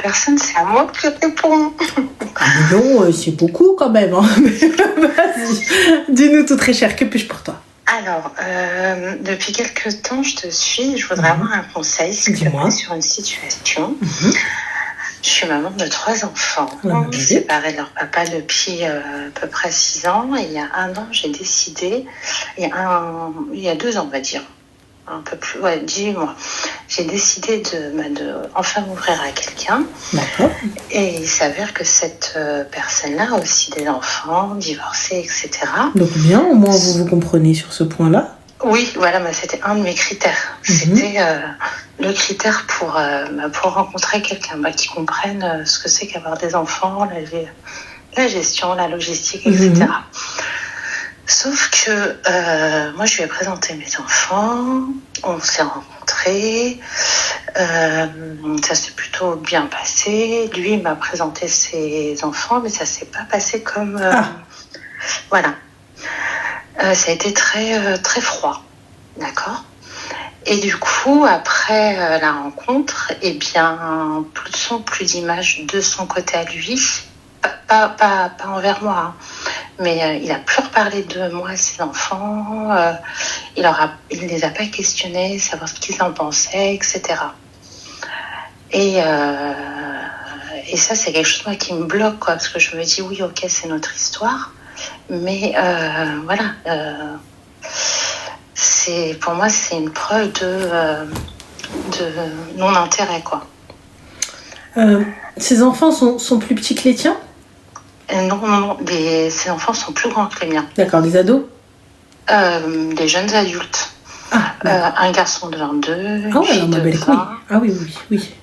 personne, c'est à moi que je réponds. Non, c'est beaucoup quand même. Hein. Vas-y, dis-nous tout très cher, que puis-je pour toi? Alors, depuis quelques temps, je te suis. Je voudrais avoir un conseil, s'il te plaît, sur une situation. Je suis maman de 3 enfants, séparée de leur papa depuis à peu près 6 ans. Et il y a 1 an, j'ai décidé, il y a 2 ans, on va dire, un peu plus, 18 mois, j'ai décidé de enfin m'ouvrir à quelqu'un. D'accord. Et il s'avère que cette personne-là a aussi des enfants, divorcés, etc. Donc bien, au moins vous comprenez sur ce point-là. Oui, voilà, c'était un de mes critères. C'était le critère pour rencontrer quelqu'un qui comprenne ce que c'est qu'avoir des enfants, la gestion, la logistique, etc. Sauf que moi, je lui ai présenté mes enfants, on s'est rencontrés, ça s'est plutôt bien passé. Lui, il m'a présenté ses enfants, mais ça s'est pas passé comme... Voilà. Ça a été très, très froid, d'accord ? Et du coup, après la rencontre, eh bien, plus de son, plus d'image de son côté à lui, pas envers moi, hein. Mais il a plus reparlé de moi à ses enfants, il les a pas questionnés, savoir ce qu'ils en pensaient, etc. Et ça, c'est quelque chose moi, qui me bloque, quoi, parce que je me dis, oui, ok, c'est notre histoire, mais voilà, pour moi, c'est une preuve de non-intérêt, quoi. Ces enfants sont plus petits que les tiens ? Non, ces enfants sont plus grands que les miens. D'accord, des ados ? Des jeunes adultes. Un garçon de 22, une fille de 20. Ah oui.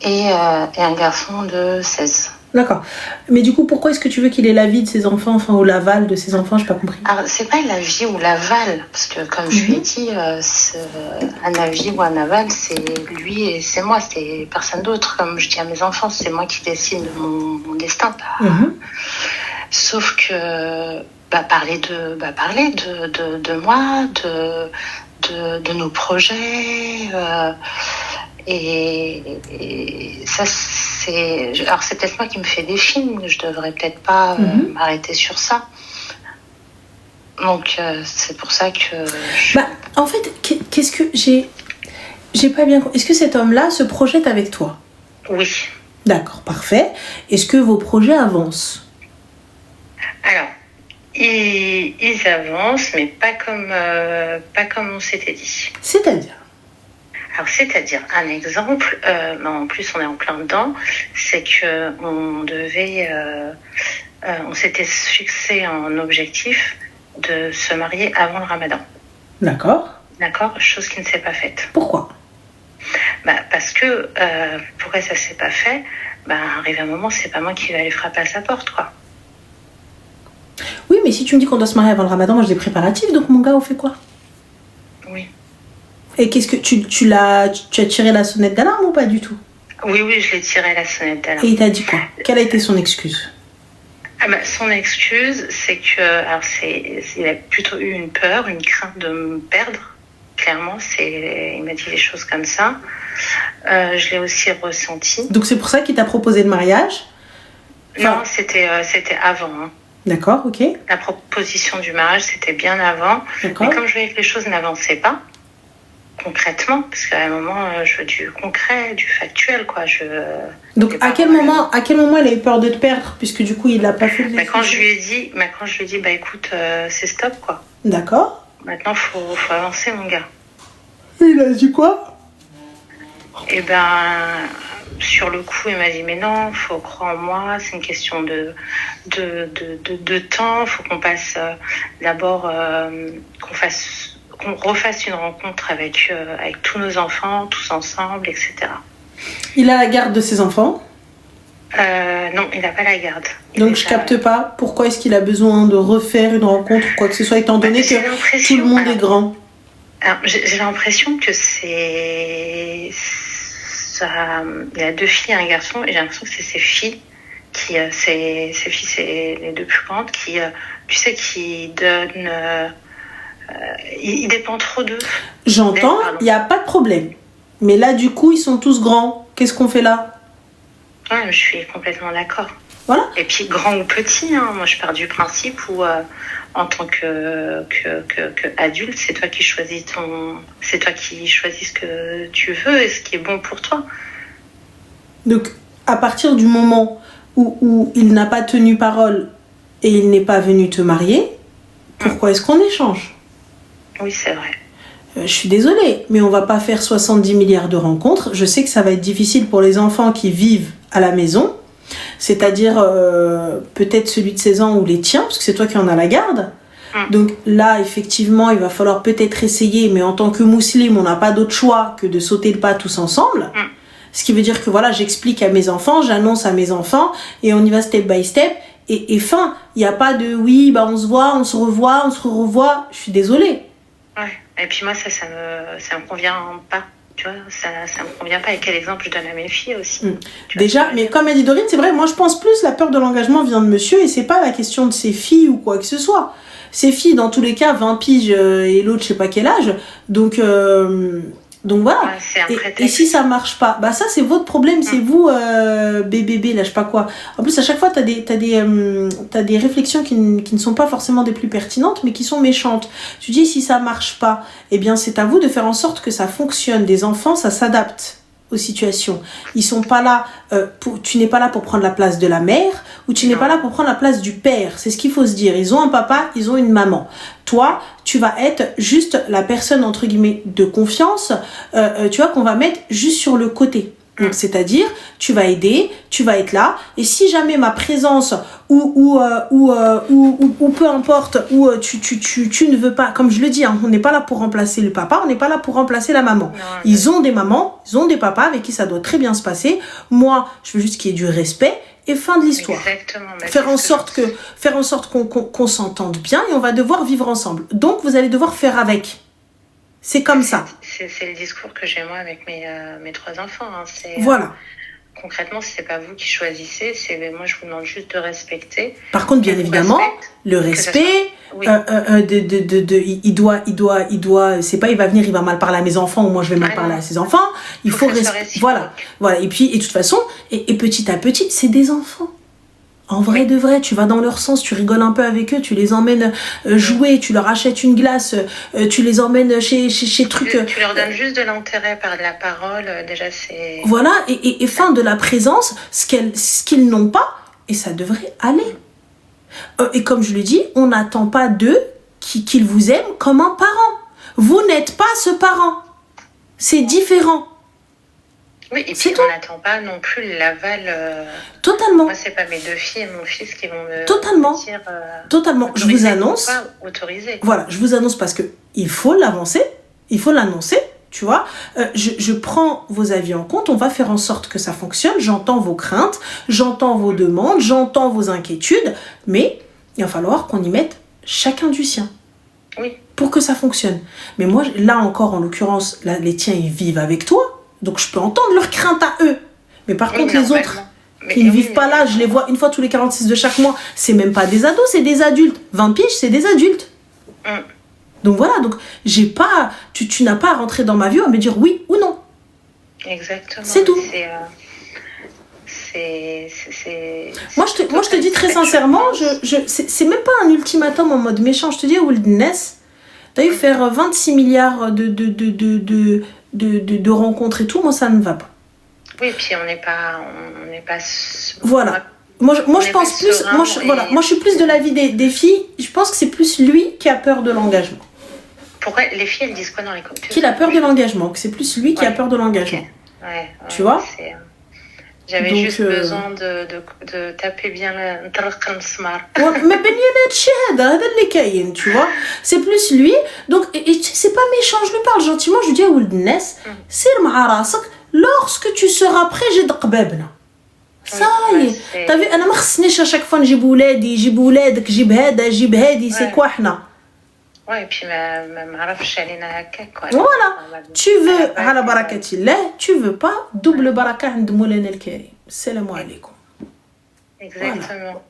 Et un garçon de 16. D'accord. Mais du coup, pourquoi est-ce que tu veux qu'il ait l'avis de ses enfants, ou l'aval de ses enfants ? Je n'ai pas compris. Alors, c'est pas l'avis ou l'aval, parce que comme je lui ai dit, un avis ou un aval, c'est lui et c'est moi, c'est personne d'autre. Comme je dis à mes enfants, c'est moi qui décide de mon destin. Sauf que parler de moi, de nos projets, et ça, alors c'est peut-être moi qui me fais des films, je devrais peut-être pas m'arrêter sur ça. Donc c'est pour ça que en fait, qu'est-ce que j'ai pas bien compris. Est-ce que cet homme-là se projette avec toi ? Oui. D'accord, parfait. Est-ce que vos projets avancent ? Alors, ils avancent, mais pas comme on s'était dit. C'est-à-dire ? Alors, un exemple, en plus on est en plein dedans, c'est que on s'était fixé en objectif de se marier avant le Ramadan. D'accord, chose qui ne s'est pas faite. Pourquoi ? Parce que, pourquoi ça ne s'est pas fait ? Arrivé un moment, c'est pas moi qui vais aller frapper à sa porte, quoi. Oui, mais si tu me dis qu'on doit se marier avant le Ramadan, moi j'ai des préparatifs, donc mon gars, on fait quoi ? Oui. Et qu'est-ce que tu as tiré la sonnette d'alarme ou pas du tout ? Oui, je l'ai tiré la sonnette d'alarme. Et il t'a dit quoi ? Quelle a été son excuse ? Son excuse, c'est que, il a plutôt eu une peur, une crainte de me perdre. Clairement, il m'a dit les choses comme ça. Je l'ai aussi ressenti. Donc c'est pour ça qu'il t'a proposé le mariage ? Non, c'était avant. Hein. D'accord, ok. La proposition du mariage, c'était bien avant. D'accord. Mais comme je voyais que les choses n'avançaient pas, concrètement, parce qu'à un moment, je veux du concret, du factuel, quoi. Donc, à quel moment elle a eu peur de te perdre, puisque du coup, il l'a pas fait. Quand je lui ai dit, écoute, c'est stop, quoi. D'accord. Maintenant, faut avancer, mon gars. Il a dit quoi ? Sur le coup, il m'a dit, mais non, faut croire en moi, c'est une question de temps, faut qu'on passe d'abord, qu'on refasse une rencontre avec tous nos enfants, tous ensemble, etc. Il a la garde de ses enfants ? Non, il n'a pas la garde. Donc je capte pas pourquoi est-ce qu'il a besoin de refaire une rencontre ou quoi que ce soit, étant donné que tout le monde est grand. Alors, j'ai l'impression que il a 2 filles et un garçon, et j'ai l'impression que c'est ses filles ses filles, c'est les 2 plus grandes, qui donnent. Il dépend trop d'eux. J'entends, il n'y a pas de problème. Mais là, du coup, ils sont tous grands. Qu'est-ce qu'on fait là ? Ouais, je suis complètement d'accord. Voilà. Et puis, grand ou petit, hein, moi je pars du principe où, en tant que adulte, c'est toi qui choisis ce que tu veux et ce qui est bon pour toi. Donc, à partir du moment où il n'a pas tenu parole et il n'est pas venu te marier, pourquoi est-ce qu'on échange ? Oui, c'est vrai. Je suis désolée, mais on va pas faire 70 milliards de rencontres. Je sais que ça va être difficile pour les enfants qui vivent à la maison, c'est-à-dire peut-être celui de 16 ans ou les tiens, parce que c'est toi qui en as la garde. Donc là, effectivement, il va falloir peut-être essayer, mais en tant que musulman, on n'a pas d'autre choix que de sauter le pas tous ensemble. Ce qui veut dire que voilà, j'explique à mes enfants, j'annonce à mes enfants, et on y va step by step. Et fin, il n'y a pas de oui, bah on se voit, on se revoit, on se revoit. Je suis désolée. Ouais. Et puis moi, ça me convient pas. Tu vois, ça me convient pas. Et quel exemple je donne à mes filles aussi. Déjà, mais comme a dit Dorine, c'est vrai, moi je pense plus la peur de l'engagement vient de monsieur et c'est pas la question de ses filles ou quoi que ce soit. Ses filles, dans tous les cas, 20 piges et l'autre, je sais pas quel âge. Donc voilà. Ouais, et si ça marche pas, bah ça c'est votre problème, c'est vous, bébé, là je sais pas quoi. En plus, à chaque fois, t'as des réflexions qui ne sont pas forcément des plus pertinentes, mais qui sont méchantes. Tu dis, si ça marche pas, eh bien c'est à vous de faire en sorte que ça fonctionne. Des enfants, ça s'adapte aux situations. Ils sont pas là, tu n'es pas là pour prendre la place de la mère ou tu n'es pas là pour prendre la place du père. C'est ce qu'il faut se dire. Ils ont un papa, ils ont une maman. Toi, tu vas être juste la personne entre guillemets de confiance, tu vois, qu'on va mettre juste sur le côté. Donc, c'est-à-dire, tu vas aider, tu vas être là, et si jamais ma présence ou peu importe, ou tu ne veux pas, comme je le dis, hein, on n'est pas là pour remplacer le papa, on n'est pas là pour remplacer la maman. Ils ont des mamans, ils ont des papas avec qui ça doit très bien se passer. Moi, je veux juste qu'il y ait du respect et fin de l'histoire. Exactement. Faire en sorte qu'on s'entende bien et on va devoir vivre ensemble. Donc, vous allez devoir faire avec. C'est comme ça. C'est le discours que j'ai moi avec mes 3 enfants. Hein. Voilà. Concrètement, c'est pas vous qui choisissez, moi je vous demande juste de respecter. Par contre, bien évidemment, le respect, oui. Il doit, c'est pas il va venir, il va mal parler à mes enfants ou moi je vais mal parler à ses enfants. Il faut respecter. Voilà. Et puis, et de toute façon, et petit à petit, c'est des enfants. En vrai de vrai, tu vas dans leur sens, tu rigoles un peu avec eux, tu les emmènes jouer, tu leur achètes une glace, tu les emmènes chez trucs... Tu leur donnes juste de l'intérêt par de la parole, déjà c'est... Voilà, et fin de la présence, ce qu'ils n'ont pas, et ça devrait aller. Et comme je le dis, on n'attend pas d'eux qu'ils vous aiment comme un parent. Vous n'êtes pas ce parent. C'est différent. Oui, et puis on n'attend pas non plus l'aval. Totalement. Moi, c'est pas mes 2 filles et mon fils qui vont me dire. Totalement. Je vous annonce. Pas autorisé. Voilà, je vous annonce parce que il faut l'avancer, il faut l'annoncer. Tu vois, je prends vos avis en compte. On va faire en sorte que ça fonctionne. J'entends vos craintes, j'entends vos demandes, j'entends vos inquiétudes, mais il va falloir qu'on y mette chacun du sien. Oui. Pour que ça fonctionne. Mais moi, là encore, en l'occurrence, là, les tiens, ils vivent avec toi. Donc, je peux entendre leurs craintes à eux. Mais par contre, les autres qui ne vivent pas là, je les vois une fois tous les 46 de chaque mois. C'est même pas des ados, c'est des adultes. 20 piges, c'est des adultes. Donc voilà, donc j'ai pas, tu n'as pas à rentrer dans ma vie à me dire oui ou non. Exactement. C'est tout. Moi, je te dis très sincèrement, c'est même pas un ultimatum en mode méchant. Je te dis, Wildness, t'as eu faire 26 milliards de rencontres et tout, moi ça ne va pas. Oui, et puis on n'est pas voilà. Moi je pense plus, moi je suis plus de l'avis des filles. Je pense que c'est plus lui qui a peur de l'engagement. Pourquoi les filles elles disent quoi dans les commentaires? Qu'il a peur de l'engagement, que c'est plus lui qui a peur de l'engagement. Okay. Ouais, tu vois? J'avais juste besoin de taper bien le tu vois, c'est plus lui. Donc et c'est pas méchant, je lui parle gentiment, je lui dis à Wildness, sir ma'arasak, lorsque tu seras prêt, j'ai d'qbabna. Ça y est, t'as vu, انا ما خصنيش à chaque fois نجيب ولادي جيب ولادك جيب هذا جيب هذه, c'est quoi حنا. Ouais, et puis ما عرفش علينا هكا quoi. Voilà, tu veux على بركة الله, tu veux pas double baraka عند مولانا الكريم. Salam alaikum. Exactement.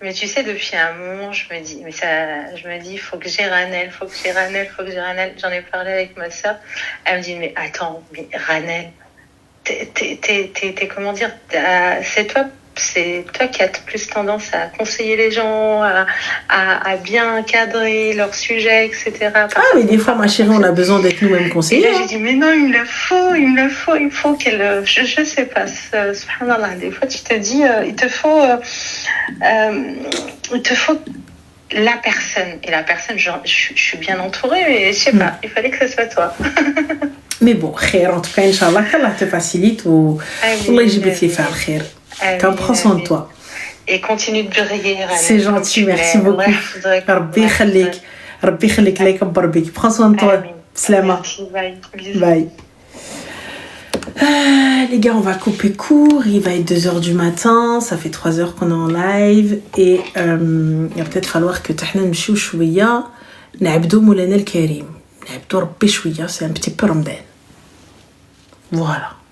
Mais tu sais, depuis un moment, je me dis, faut que j'ai Ranel. J'en ai parlé avec ma soeur. Elle me dit, mais attends, mais Ranel, comment dire, c'est toi qui as plus tendance à conseiller les gens, à bien cadrer leurs sujets, etc. Ah, mais des fois, ma chérie, on a besoin d'être nous-mêmes Et conseillers. là, j'ai dit, mais non, il faut qu'elle. Je sais pas, subhanallah, des fois, tu te dis, il te faut la personne. Et la personne, je suis bien entourée, mais je sais pas, il fallait que ce soit toi. Mais bon, khair, en tout cas, Inch'Allah, qu'Allah te facilite ou Allah يجيب لي فيها الخير. Prends soin de toi. Et continue de briller. C'est gentil, merci beaucoup. ربي يخليك. ربي يخليك الله يكبر بك. Prends soin de toi. Slama. Bye. Les gars, on va couper court. Il va être 2h du matin. Ça fait 3 heures qu'on est en live. Et il va peut-être falloir que تحنا نمشيو شوية نعبدو مولانا الكريم. نعبدو ربي شوية. C'est un petit peu Ramadan. Voilà.